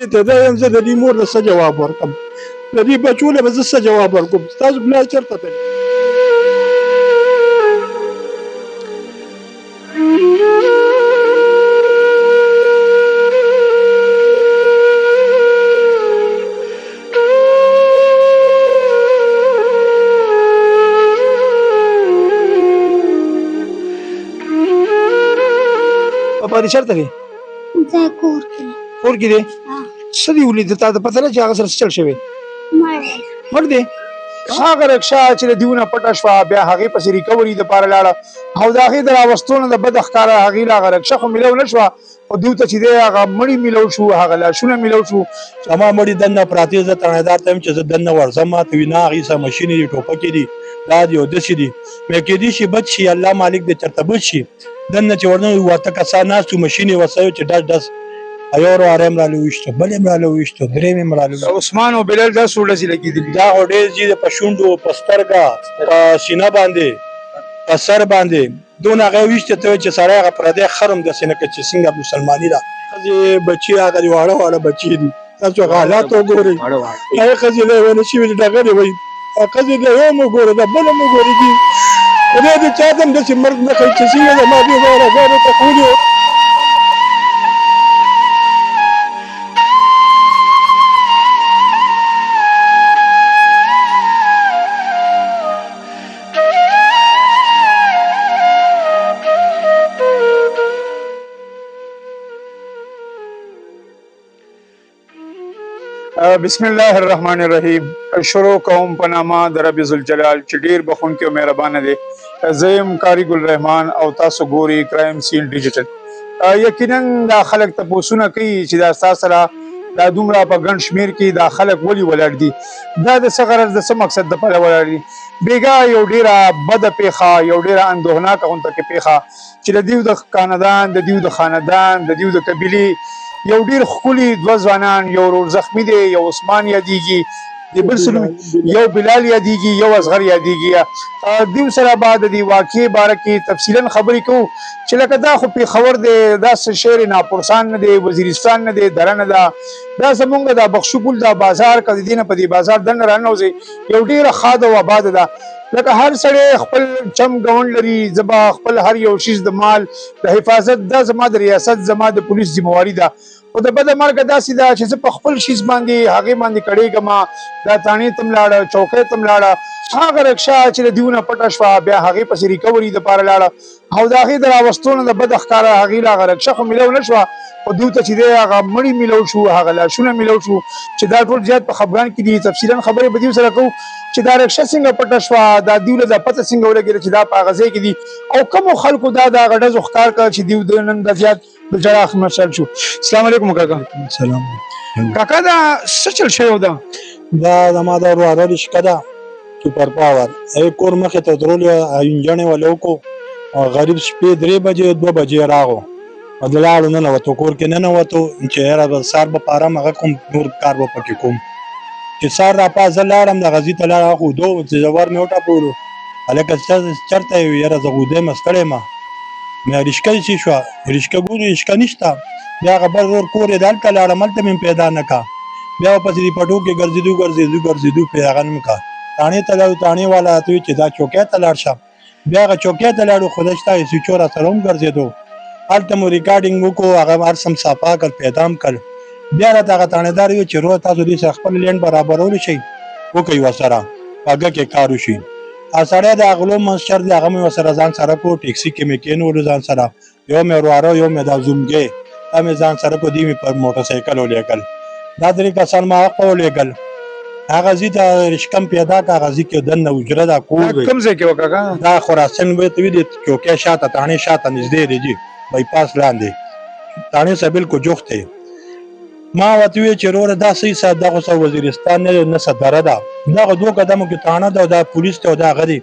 ته دا یم زه د دې مور له څه جواب ورکړم د دې بچو له به زه څه جواب ورکړم ستاسو پلار چېرته دی پاپا دې چېرته دی دا کور کې کور کې دی څه دې ولید تا ته پته نه چې هغه سره څه چل شوی مړ دی هغه رکشا چې د دیونه پټه شوه بیا هغې پسې ریکوري دپاره لاړه او د هغې د راوستو نه د بد ښکاره هغې له هغه رکشا خو میلو نه شوه خو دیو ته چې دی هغه مړي میلو شو هغه لاشونه میلو شو زما مړي دننه پراته زه تڼېدار ته یم چې زه دننه ورځم ماته وي نه هغې څه مشینې دي ټوپکې دي دا دي او داسې دي مې کېدای شي بد شي الله مالک دې چېرته بد شي دننه چې ورنه واته کسان ناست وو مشینې ورسوي چې ډس ډس یو واره یې راله وویشتو بل یې راله وویشتو درېیم یې راله عثمان او بلال دا څو ډزې لګېدلي دا خو ډېر دي په شونډو په سترګه په سینه باندې په سر باندې دونه هغه ویشته ته چې سړی هغه پردی خر هم داسې نه کړي چې څنګه مسلماني ده ښځې بچي هغه دي واړه واړه بچي دي تاسو هغه حالات وګورئ هغې ښځې له ونه شوي دي ډګرې وایي ښځې د یو هم وګوره د بل هم وګورې دي خدای دې چا ته هم داسې مرګ نه کوي چې څنګه زما دې غواړه ته خولي بسم الله الرحمن الرحیم شروع کوم په نامه د رب ذوالجلال چې ډېر بخښونکی او مهربانه دی زه یم قاري ګل رحمان او تاسو ګورئ کرایم سین ډیجیټل یقینا دا خلک تپوسونه کوي چې دا ستا سره دا دومره په ګڼ شمېر کې دا خلک ولې ولاړ دي دا د څه غرض د څه مقصد دپاره ولاړ دي بېګا یو ډېره بده پیښه یو ډېره اندوهناکه غونته کې پیښه چې د دیو د خاندان د دیو د خاندان د دیو د قبیلې یو ډیر ښکلي دوه ځوانان یو ورور زخمی دی یو عثمان یادیږي د بل سره یو بلال یادیږي یو اصغر یادیږي دیو سره بعد د واقعې باره کې تفصیلا خبرې کوو چې لکه دا خو پېښور دی دا څه شهر ناپرسان نه دی وزیرستان نه دی دره نه ده دا زمونږ دا بخشو پل دا بازار که د دې نه په دې بازار دننه راننوځئ یو ډېره ښاده او آباده ده لکه هر سړی خپل چم ګاونډ لري زه به خپل هر یو شیز د مال د حفاظت دا زما د ریاست زما د پولیس ذمواري ده خو د بده مرګه داسې ده چې زه په خپل شیز باندې هغې باندې کړېږم دا تاڼې ته م لاړه چوکۍ ته م لاړه هغه رکشا چې د دیونه پټه شوه بیا هغې پسې ریکوري دپاره لاړه او د هغې د راوستو نه د بده ښکاره هغې له هغه رکشا خو میلو نه شوه خو دیو ته چې دی هغه مړي میلو شو هغه لاشونه میلو شو چې دا ټول زیات په خفګان کې دي تفصیلا خبرې به دیو سره کوو چې دا رکشه څنګه پټه شوه دا دیو له دا پته څنګه ولګېده چې دا په هغه ځای کې دي او کومو خلکو دا د هغه ډزو ښکار کړه چې دیو د نن دا زیات د جراح مشل شو السلام علیکم کاکا سلام کاکا دا څه چل شوی ده دا زما د وراره رشقه ده سوپر پاور کور مخې ته درولو انجنې ولو کو غریب شپې 3 بجې 2 بجې راغو د لاړو ننوتو کور کې ننوتو چې یاره به سهار به په ارام هغه کوم نور کار به پکې کوم چې سهار راپاس زه لاړم د غزي ته لاړم خو دو چې زه ور مې وټاپولو هلکه چېرته یې یاره زه غودی یم ستړی یم مې رشقه چې شوه رشقه ګورو رشقه نشته بیا هغه بل ورور کور یې د هلته لاړم هلته مې پیدا نه کړه بیا ورپسې دې پټو کې ګرځېدو پرې هغه نه مې کړه تاڼې ته لاړو تاڼې والا راته وویل چې دا چوکۍ ته لاړ شه بیا هغه چوکۍ ته لاړو خدای شته سویچو راسره هم ګرځېدو هلته مو ریکارډینګ وکړو هغه هر څه صفا کړل پیدا هم کړل بیا راته هغه تاڼېدار وویل چې روز تاسو دې سره خپل لینډ برابرولی شئ وکړئ ورسره په هغه کې کار وشي سړی د غلو منشر دی هغه مې ورسره ځان سره کړو ټیکسي کې مې کېنولو ځان سره یو مې وراره یو مې دا زومګی دا مې ځان سره کړو دوی مې پر موټرسایکل ولېږل دا 3 کسان ما حق ولېږل هغه ځي د رشقه م پیدا کړه هغه ځي کې دننه حجره ده کور دی کوم ځای کې وه کاکا دا خراسان ورته وي د چوکۍ شاته تاڼې شاته نږدې دی جي بایپاس لاندې تاڼې سره بالکل جوخت دی ما ورته وویل چې وروره دا صحیح ساعت دغه څه وزیرستان نه نه څه دره ده دغه 2 قدمو کې تاڼه ده او دا پولیس دی او دا هغه دی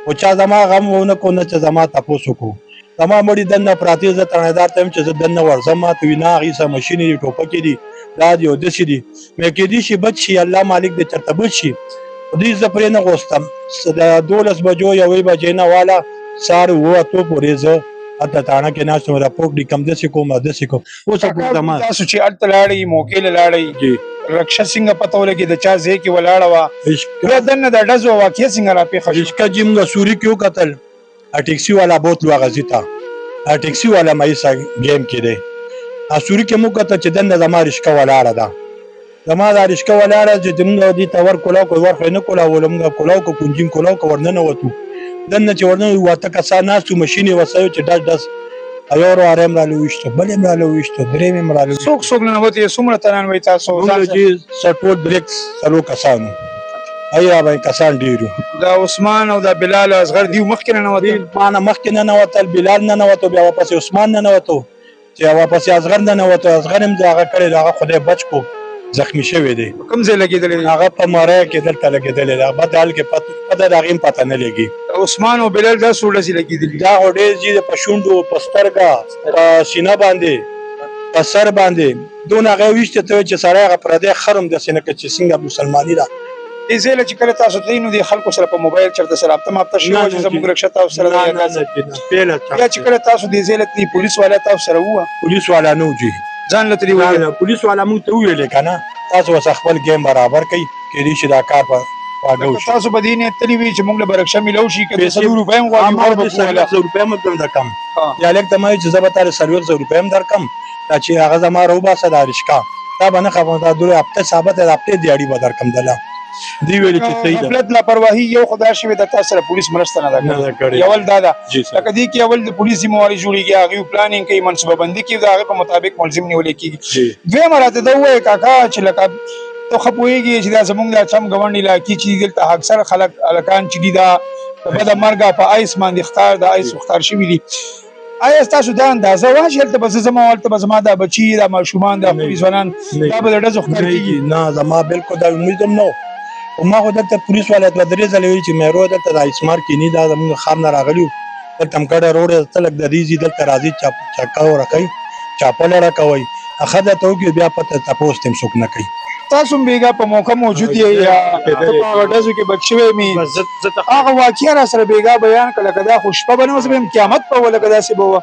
خو چا زما غم ونه کړو نه چې زما تپوس وکړو زما مړي دننه پراته زه تاڼېدار ته یم چې زه دننه ورځم ماته وي نه هغې څه مشینې دي ټوپکې دي دا دي او داسې دي مې کېدای شي بد شي الله مالک دې چېرته بد شي دوی زه پرې نه غوښتم د 12 بجو 1 بجې نه واله سهار 7 پورې زه اته تاڼه کې ناست وم راپورټ لیکم داسې کوم داسې کوم اوس په زما تاسو چې هلته لاړئ موقع له لاړئ جی رکشه څنګه پته ولګېد د چا ځای کې ولاړه وه بیا دننه د ډزو واقعه څنګه راپېښه شوه رشکه جی موږ سوري کې وکتل ټیکسي والا بوتلو هغه ځي ته ټیکسي والا مایسا ګیم کې دی سوري کې موږ کتل چې دننه زما رشکه ولاړه ده زما دا رشکه ولاړه چې موږ دې ته ور کولاو کو ورخې نه کولاو موږ کولاو کو کنجین کولاو کو ورننوتو دننه چې ورننه واته کسان ناستو ماشین یې وسایو چې ډز ډز یو ورو ارام را لويشته بل هم را لويشته درې هم را لويشته څوک ننوتې څومره تنان وایي تاسو موږ چې سټول بریکس څلور کسانو ایا به کسان ډیرو د عثمان او د بلال او اصغر دیو مخکې ننوتل مانه مخکې ننوتل بلال ننوتو بیا واپس عثمان ننوتو چې واپس اصغر ننوتو اصغر هم هغه کړی هغه خدای بچ کو زخمی شوی دی کوم ځای لګېدلی هغه په ماره کې دلته لګېدلی دی بدل کې پته د هغې پته نه لګي عثمان او بلال دا څو ډزې لګېدلي دا خو ډېر چې په شونډو په سترګه په سینه باندې په سر باندې دونه هغه ویشته ته چې سړی هغه پردی خرم داسې نه کړي چې څنګه مسلماني ده دې ځای له چې کله تاسو تلئ نو د خلکو سره په موبایل چېرته سره رابطه مابطه شوې وه چې زموږ رکشه تاسو سره ده یا چې کله تاسو دې ځای له تلئ پولیس والا تاسو سره ووه پولیس والا نه و جي ځان له تلئ وویل پولیس والا موږ ته وویلې که نه تاسو اوس خپل ګیم برابر کوئ کېدای شي دا کار په واګه وشي تاسو به دې نیت تللي وي چې موږ له به رکشه میلاو شي که د 100 روپۍ هم غواړي ما به 100 روپۍ هم درکم یا لږ ته ما چې زه به تا 100 روپۍ هم درکم دا چې هغه زما راوباسه دا رشکه تا به نه خفه دا دوی هفته ثابت د هفتې دیاړي به درکم دله دی ویلي چې صحیح ده غفلت لاپرواهي یو خو دا شوې ده تاسو سره پولیس مرسته نه ده کړې یول دا ده لکه دې کې اول د پولیس ذمهواري جوړېږي هغوی پلانینګ کوي منصوبه بندي کوي د هغې په مطابق ملزم نیولی کېږي دویمه راته ده ووایه کاکا چې لکه ته ښه پوهېږي چې دا زموږ دا چم ګاونډ علاقې چې دي دلته اکثر خلک هلکان چې دي دا د بده مرګه په آیس باندې ښکار د آیس ښکار شوي دي آیا ستاسو دا اندازه وه چې هلته به زه ځم او هلته به زما دا بچي دا ماشومان دا خپلې ځوانان دا به د ډزو ښکار کېږي نه زما بلکل دا امید هم نه و خو ما خو دلته پولیس والا دوه درې ځلې ویلي چې میرو دلته د آیسمار کیني دا زموږ ښار نه راغلي وو دلته هم ګډه روډ ته لږ د دې ځي دلته راځي چکه ورکوي چاپله راکوئ ښه درته وکړي بیا پته تپوس ته هم څوک نه کوي تاسو هم بېګا په موقع موجود یې یا په هغه ډزو کې بچ شوی مې هغه واقعه را سره بېګا بیان کړه لکه دا خو شپه به نه وه زه به یم قیامت به وه لکه داسې به وه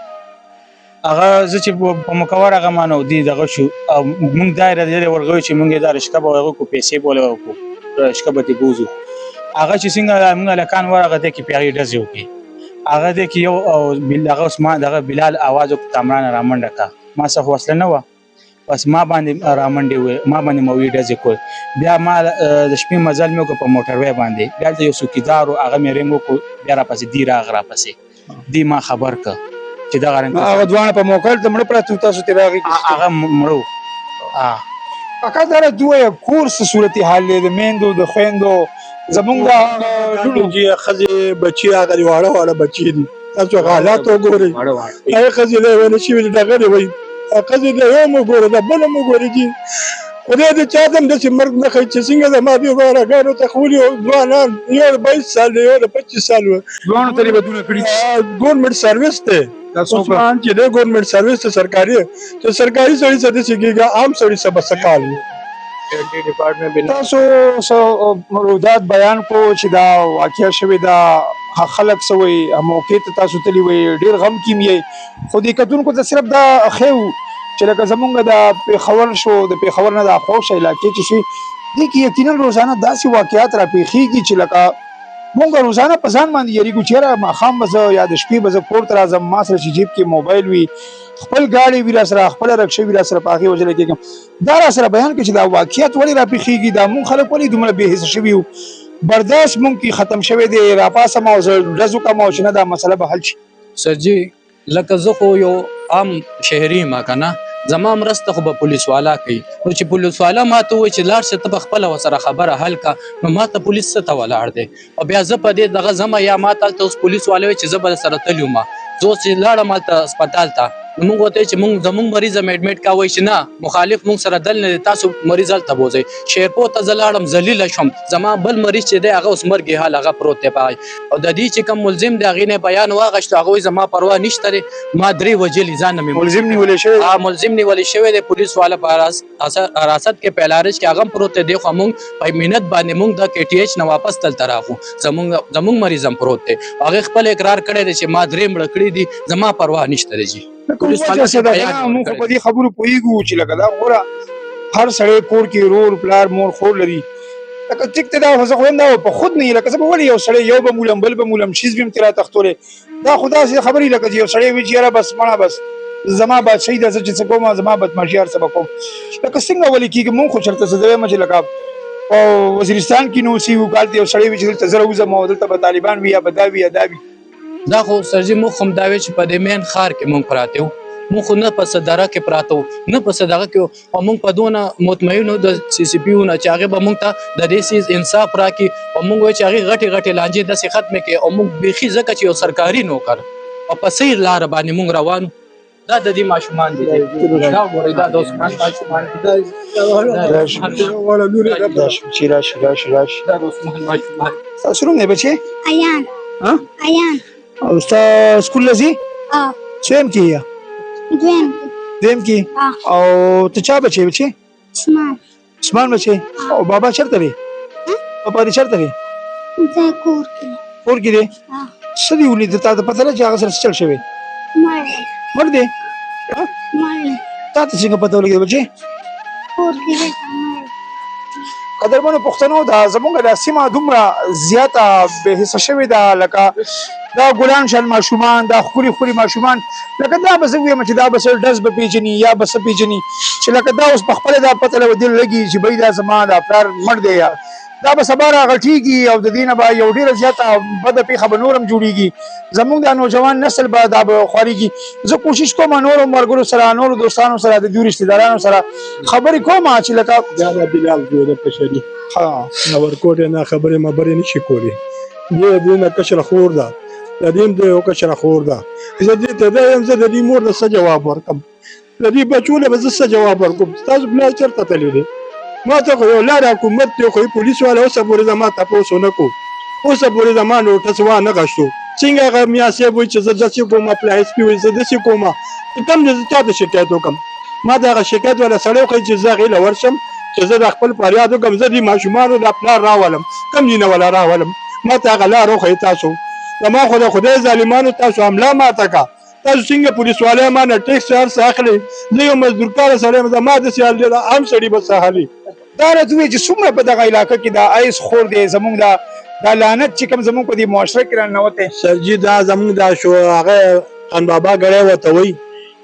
هغه زه چې په مکور هغه مانو دی دغه شو او موږ دا ورغوي چې موږ دا رشکه به هغه کو پیسې بوله وکړو رشکه به دې بوزو هغه چې څنګه موږ هلکان ورغه دی کې پې هغې ډزې وکړي هغه دی کې یو هغه عثمان دغه بلال اواز وکړ کامران رامنډه کړه ما څه خو وسله نه وه بس ما باندې رامنډې وې ما باندې مې وې ډزې کول بیا ما د شپې مزل مې وکړ په موټروی باندې بیا هلته یو څوکیدار و هغه مې رنګ وکړو بیا راپسې دی راغ راپسې دی ما خبر کړ چې دغه رنګ هغه دواړه په موقع هلته مړه پراته تاسو ترې راغئ هغه مړه کاکا دا راته ووایه کور څه صورتي حال دی د میندو د خویندو زمونږ د لوڼو چې ښځې بچي هغه دي واړه واړه بچي دي تاسو هغه حالات وګورئ هغې ښځې له یوه نه شوي دي ډغرې وایي ښځې له یو هم وګوره د بل هم وګورئ چې خدای د چا ته هم داسې مرګ نه ښایي چې څنګه زما دې ورغاړو ته ښولي ځوانان یو د 22 سال دی یو د 25 سال و دواړو ته یې بدونه کړي ګورنمنټ سروس دی عثمان چې دی ګورنمنټ سروس ته سرکاري چې سرکاري سړي څه داسې کېږي عام سړي څه به څه کال وي تاسو رویداد بیان کو چې دا واقعه شوې ده خلک څه وایي موقع ته تاسو تللي وایي ډېر غم کې م یې خو دې کتونکو ته صرف دا ښه و چې لکه زمونږ د پېښور شو د پېښور نه د خوږ علاقې چې شوي دې کې یقینا روزانه داسې واقعات راپېښېږي چې لکه مونږ روزانه په ځان باندې یېرېږو چې یاره ماښام به زه یا د شپې به زه کور ته راځم ما سره چې جیب کې موبایل وي خپل ګاډی وي را سره خپله رکشه وي را سره په هغې وجله کېږم دا را سره بیان کړي چې دا واقعیت ولې راپېښېږي دا مونږ خلک ولې دومره بې حسه شوي وو برداشت مونږ کې ختم شوی دی راپاسم او زه ډز وکړم او چې نه دا مسله به حل شي سرجي لکه زه خو یو عام شهري یم که نه زما مرسته خو به پولیس والا کوي نو چې پولیس والا ما ته وایي چې لاړ شه ته به خپله ورسره خبره حل کړه نو ما ته پولیس څه ته ولاړ دی او بیا زه په دې دغه ځمه یا ما ته هلته اوس پولیس والا وایي چې زه به سره تللی وم زه اوس چې لاړم هلته هسپتال ته موږ وته چې موږ زموږ مریض اډمیټ کا وای چې نه مخالف موږ سره دل نه تاسو مریض ال تبوځي شیرپور ته زلاړم ذلیل شم زما بل مریض چې دی هغه اوس مرګي حال هغه پروت دی پای او د دې چې کوم ملزم دی هغه نه بیان واغشت هغه زما پروا نشته ما درې وجلی ځان مې ملزم نیولې شوی ملزم نیولې شوی دی پولیس والا په حراست کې پهلارش کې هغه پروت دی خو موږ په مننت باندې موږ د کې ټي ایچ نه واپس تل تراخو زموږ مریضم پروت دی هغه خپل اقرار کړی دی چې ما درې مړ کړی دي زما پروا نشته دی پولیس والا موږ په دې خبرو پوهیږو چې لکه دا غوړه هر سړی کور کې رور پلار مور خور لري لکه ټیک ته دا خو خو نه په خود نه لکه څه ولې یو سړی یو به مولم بل به مولم شیز بیم ترا تختولې دا خدا سي خبرې لکه یو سړی وی چې را بس مړه بس زما با شهید از چې کومه زما بد مشیار سبا کوم لکه څنګه ولې کیږي مونږ خو چرته زده مې لکه او وزیرستان کې نو سی وکالت یو سړی وی چې تل زره وزه مودل ته طالبان وی یا بداوی ادابي دا خو سرجی مو هم دا وی چې په دې مین خار کې مونږ پراته وو مونږ نه په صدره کې پراته وو نه په صدره کې او مونږ په دونه مطمئنو د سی سی پی نه چې هغه به مونږ ته د دې سیز انصاف راکې او مونږ چې هغه غټي لانجې د ختم کې او مونږ بيخي زکه چې یو سرکاري نوکر او په صحیح لار باندې مونږ روان دا د دې ماشومان دي دا ګورې دا د عثمان ماشومان دي دا د عثمان ماشومان تاسو نه بچي Ayan. ها Ayan. او استاد سکول لذي چم کیه Dwem. دیم کی او ته چا بچي Usman. عثمان بچي او بابا چرته دی بابا دې چرته دی Zai korkili. کور کې دی سدي ولې د تا ته پته نه چې هغه سره چل شوی Marle. مړ دی Marle. تا ته څنګه پته ولګي بچي Korkili. قدرمنو پښتنو دا زمونږ د سیمه دومره زیاته به حصہ شوی دا لکه دا ګلان شل ماشومان دا خوري ماشومان لکه دا به زه وایم چې دا به سر ډز به پیژني یا به څه پیژني چې لکه دا اوس په خپل دا پته لګي لګي چې بای دا زما دا پلار مړ دی یا دا به سبا راغټیږي او د دینه به یو ډیره زیاته بده پیښه به نورم جوړیږي زمونږ د نوجوان نسل به دا به خوريږي زه کوشش کوم نور مرګرو سره نور دوستانو سره د دوی رشتہ دارانو سره خبرې کوم چې لکه دا بلال جوړه پښري ها ورکوټه نه خبره مبرې نشي کولی دې نه کشر خور ده د دې د یو کشر خور ده زه دې ته دا يم زه د دې مور له جواب ورکم د دې بچو له زه جواب ورکم تاسو بل چرته تللی دي ما ته یو لار حکومت ته خو پولیس والا اوسه پورې زما تاسو نه کو اوسه پورې زما نوټس و نه غشتو څنګه غو میا سي وای چې زه داسې کومه پلان اس پی وای زه داسې کومه کوم دې تاسو شکایت وکم ما دا شکایت ولا سړی خو چې زه غیله ورشم چې زه د خپل فریاد وکم زه دې ماشومان د خپل راولم کم دې نه ولا راولم ما ته غلا روخه تاسو زما خدای ظالمانو تاسو حمله ما تکا تاسو څنګه پولیس والے ما نه ټیکس هر اخلي زه یو مزدور کار سره ما د سیال دی عام سړي بس اخلي دا راځي چې څومره په دغه علاقې کې دا ایس خور دی زمونږ دا لعنت چې کوم زمونږ په دې معاشره کې رانوته سرجی دا زمونږ دا شو هغه خان بابا غړې وته وای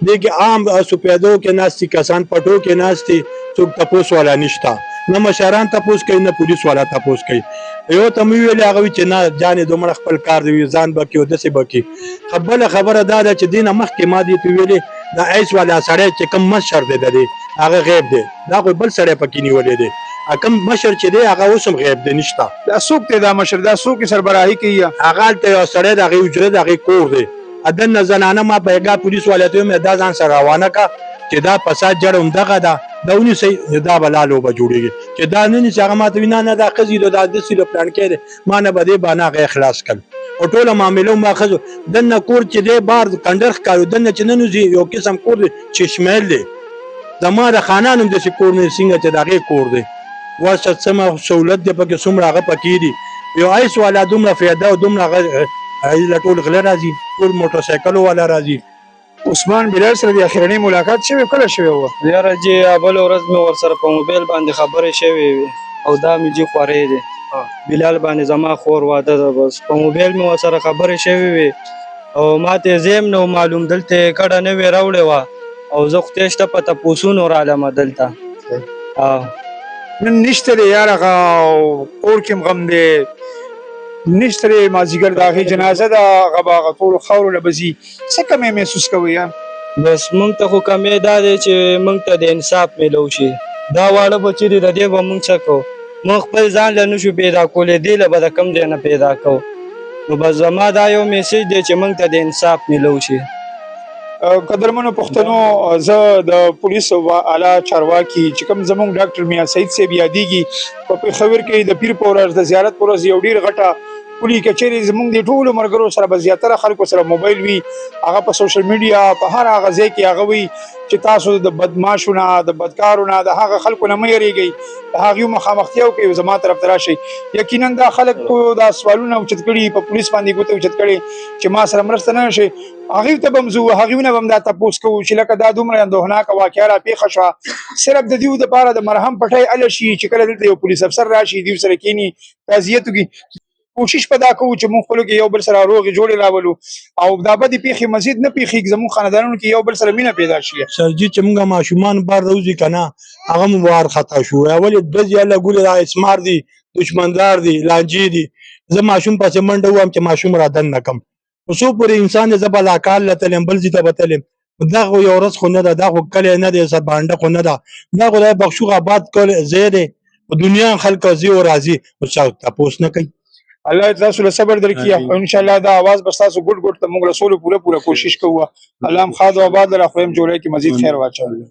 دغه عام سپیدو کې ناشتي کسان پټو کې ناشتي څوک تاسو والا نشتا نه مشران تاسو کوي نه پولیس والا تاسو کوي یو ته ویل هغه چې نه جانې دومره خپل کار دی ځان بکی او دسه بکی خبره دا چې دینه مخکې ما دي ویلې دا ایس والا سړی چې کم مشر دی هغه غیب دی دا کوئی بل سړی پکې نیولې دی کم مشر چې دی هغه اوسم غیب دی نشتا دا څوک دی دا مشر دا څوک سربراهي کوي هغه ته یو سړی دغه اجره دغه کور دی اذن زنانه ما پیغا پولیس والے ته مې دا ځان سره روانه کا چې دا فساد جوړوم دغه دا دونی سي دا بلالو به جوړيږي چې دا نه چې هغه ماته وینا نه دا قضیه د داسې پلان کې ما نه بده باندې غي اخلاص کړ او ټول معاملو ماخذ دنه کور چې دی بار کندرخ کارو دنه چې نن یو قسم کور چې شمال دی زما د خانانم د کور نه څنګه چې دغه کور دی واسه سم سہولت دی پکې څومره هغه پکې دی یو ایس والا دومره فایده او دومره ټول غل راځي ټول موټر سایکل والا راځي عثمان بلال سره د اخرنی ملاقات شوی کله شوی و یاره جی اول ورځ مې ور سره په موبایل باندې خبرې شوی او دا مې جی خورې دي بلال باندې زما خور واده ده بس په موبایل مې ور سره خبرې شوی او ماته زم نو معلوم دلته کډه نه وی راوړې وا او زه خو تهشته پته پوسونو را علامه دلته نن نشته یار هغه کور کې غم دی نشته مازیګر داغه جنازه دا غبا ټول خور لبزي څه کمه محسوس کوي یا بس مونږ ته خو کمې دا دی چې مونږ ته د انصاف ملو شي دا واړه بچی دی د دې به مونږ څه کوو مونږ خپل ځان له نشو پیدا کولې دی له به کم دی نه پیدا کوو نو بس زما دا یو میسج دی چې مونږ ته د انصاف ملو شي قدرمنو پښتنو زه د پولیسو اعلی چارواکي چې کوم زموږ ډاکټر میاں سعید صاحب یادېږي په پېښور کې د پیر په ورځ د زیارت په ورځ یو ډېر غټه پولي کچېرې زموږ د ټولو ملګرو سره به زیاتره خلکو سره موبایل وي هغه په سوشل میډیا په هر هغه ځای کې هغه وي چې تاسو د بدماشو نه د بدکارو نه د هغه خلکو نه مه یېرېږئ د هغوی مخامختیا وکړئ زما طرف ته راشئ یقینا دا خلکو دا سوالونه اوچت کړي په پولیس باندې ګوته اوچت کړي چې ما سره مرسته نه شي هغوی ته به هم ځو هغوی نه به هم دا تپوس کوو چې لکه دا دومره اندوهناکه واقعه راپېښه شوه صرف د دوی دپاره د مرهم پټی هله شي چې کله دلته یو پولیس افسر راشي دوی سره کښېني تعزیت وکړي کوشش په دا کوو چې موږ خپلو کې یو بل سره روغې جوړې راولو او دا بدې پیښې مزید نه پیښېږي زموږ خاندانونو کې یو بل سره مینه پیدا شي سرجي چې موږ ماشومان بار روزي که نه هغه مو وارخطا شو ولې ډزې هله ګولې دا اسمار دي دشمندار دي لانجې دي زه ماشوم پسې منډه ووایم چې ماشوم را دننه کړم په څو پورې انسان دی زه به لا کال له تلم بل ځای ته به تلم دا خو یو ورځ خو نه ده دا خو کلی نه دی سربانډه خو نه ده دا خو د بخشوغ آباد ځای دی په دنیا خلک ځي او راځي خو چا تپوس نه کوي الله تاسو له صبر درکړي او ان شاء الله دا आवाज به تاسو ګډ ګډ ته موږ رسول پوره کوشش کوو الله هم خاد او آباد را خویم جوړه کې مزید خیر واچوي